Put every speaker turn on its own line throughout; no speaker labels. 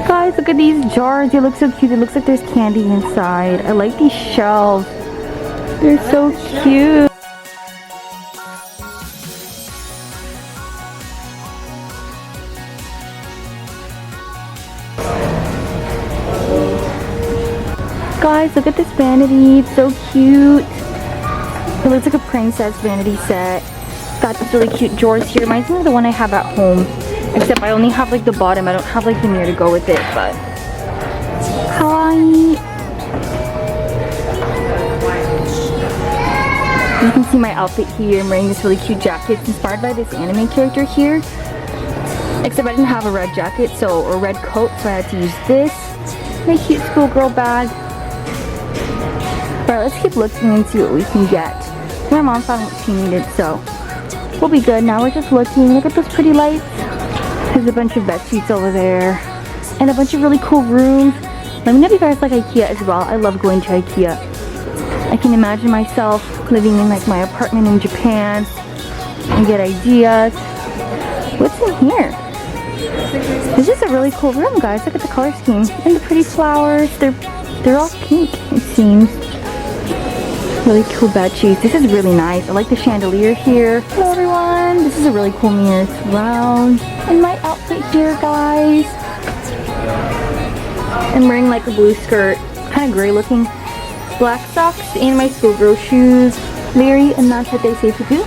Guys, look at these jars. They look so cute. It looks like there's candy inside. I like these shelves. They're so cute. Guys, look at this vanity. It's so cute. It looks like a princess vanity set. Got this really cute drawers here. Reminds me of the one I have at home. Except I only have like the bottom. I don't have like the mirror to go with it. But Kawaii. You can see my outfit here. I'm wearing this really cute jacket. It's inspired by this anime character here. Except I didn't have a red jacket, or red coat, so I had to use this. My cute schoolgirl bag. Alright, let's keep looking and see what we can get. My mom found what she needed, so we'll be good. Now we're just looking. Look at those pretty lights. There's a bunch of bed sheets over there. And a bunch of really cool rooms. Let me know if you guys like IKEA as well. I love going to IKEA. I can imagine myself living in like my apartment in Japan and get ideas. What's in here? This is a really cool room, guys. Look at the color scheme. And the pretty flowers. They're all pink, it seems. Really cool bed sheets. This is really nice. I like the chandelier here. Hello everyone. This is a really cool mirror. It's round. And my outfit here, guys. I'm wearing like a blue skirt. Kind of gray looking. Black socks and my schoolgirl shoes. Very and that's what they say to do.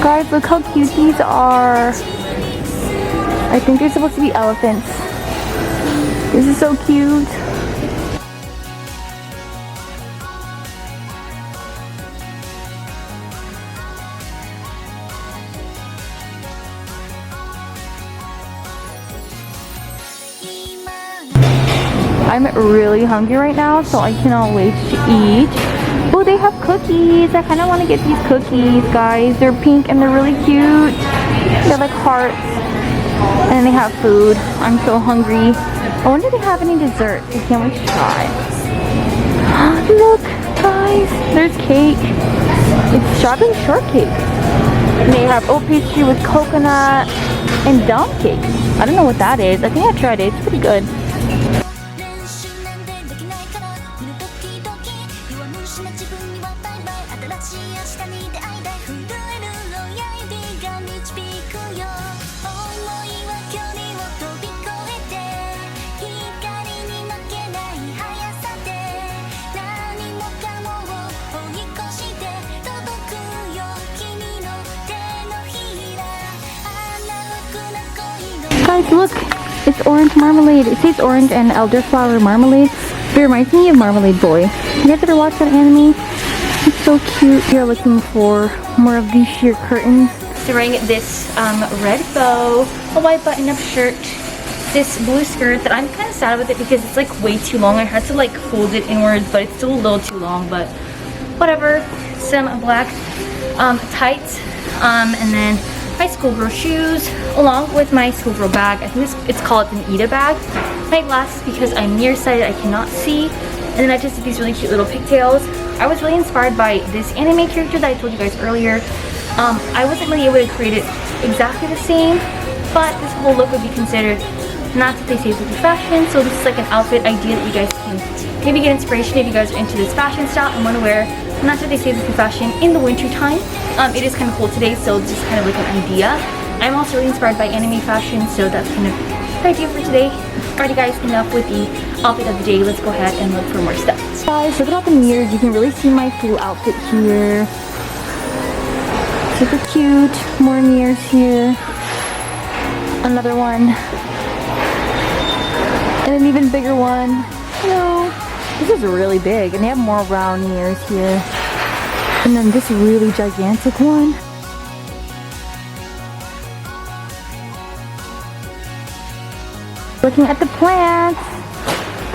Guys, look how cute these are. I think they're supposed to be elephants. This is so cute. I'm really hungry right now, so I cannot wait to eat. Oh, they have cookies. I kind of want to get these cookies, guys. They're pink and they're really cute. They're like hearts. And they have food. I'm so hungry. I wonder if they have any dessert. I can't wait to try. Look, guys. There's cake. It's strawberry shortcake. And they have oat pastry with coconut and dump cake. I don't know what that is. I think I tried it. It's pretty good. Guys, look, it's orange marmalade. It says orange and elderflower marmalade. It reminds me of Marmalade Boy. You guys ever watch that anime? It's so cute. You're looking for more of these sheer curtains. So wearing this red bow, a white button-up shirt, this blue skirt that I'm kind of sad with it because it's like way too long. I had to like fold it inwards, but it's still a little too long, but whatever. Some black tights, and then my schoolgirl shoes, along with my schoolgirl bag. I think it's called an Ida bag. My glasses because I'm nearsighted, I cannot see. And then I just did these really cute little pigtails. I was really inspired by this anime character that I told you guys earlier. I wasn't really able to create it exactly the same, but this whole look would be considered not that they say would be fashion. So this is like an outfit idea that you guys can maybe get inspiration if you guys are into this fashion style and want to wear not that they say would be fashion in the winter time. It is kind of cold today, so this is kind of like an idea. I'm also really inspired by anime fashion, so that's kind of the idea for today. Alrighty guys, enough with the outfit of the day. Let's go ahead and look for more stuff. Guys, look at all the mirrors. You can really see my full outfit here. Super cute. More mirrors here. Another one. And an even bigger one. Hello. This is really big, and they have more round mirrors here. And then this really gigantic one. Looking at the plants.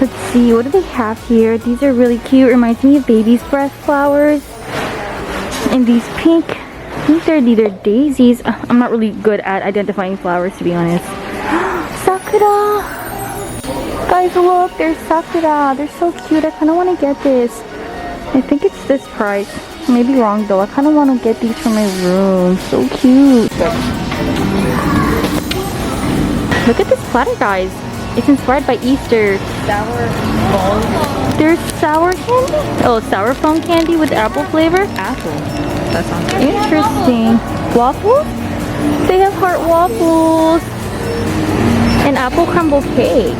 Let's see, what do they have here? These are really cute. Reminds me of baby's breath flowers. And these pink, I think they're daisies. I'm not really good at identifying flowers, to be honest. Sakura! Guys, look, there's sakura. They're so cute. I kind of want to get this. I think it's this price. Maybe wrong though. I kind of want to get these for my room. So cute. Look at this platter, guys. It's inspired by Easter.
Sour balls.
There's sour candy? Oh, sour foam candy with apple flavor?
Apple. That sounds good.
Interesting. Waffles? They have heart waffles. And apple crumble cake.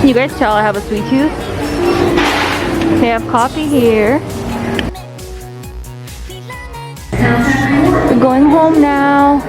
Can you guys tell I have a sweet tooth? They have coffee here. We're going home now.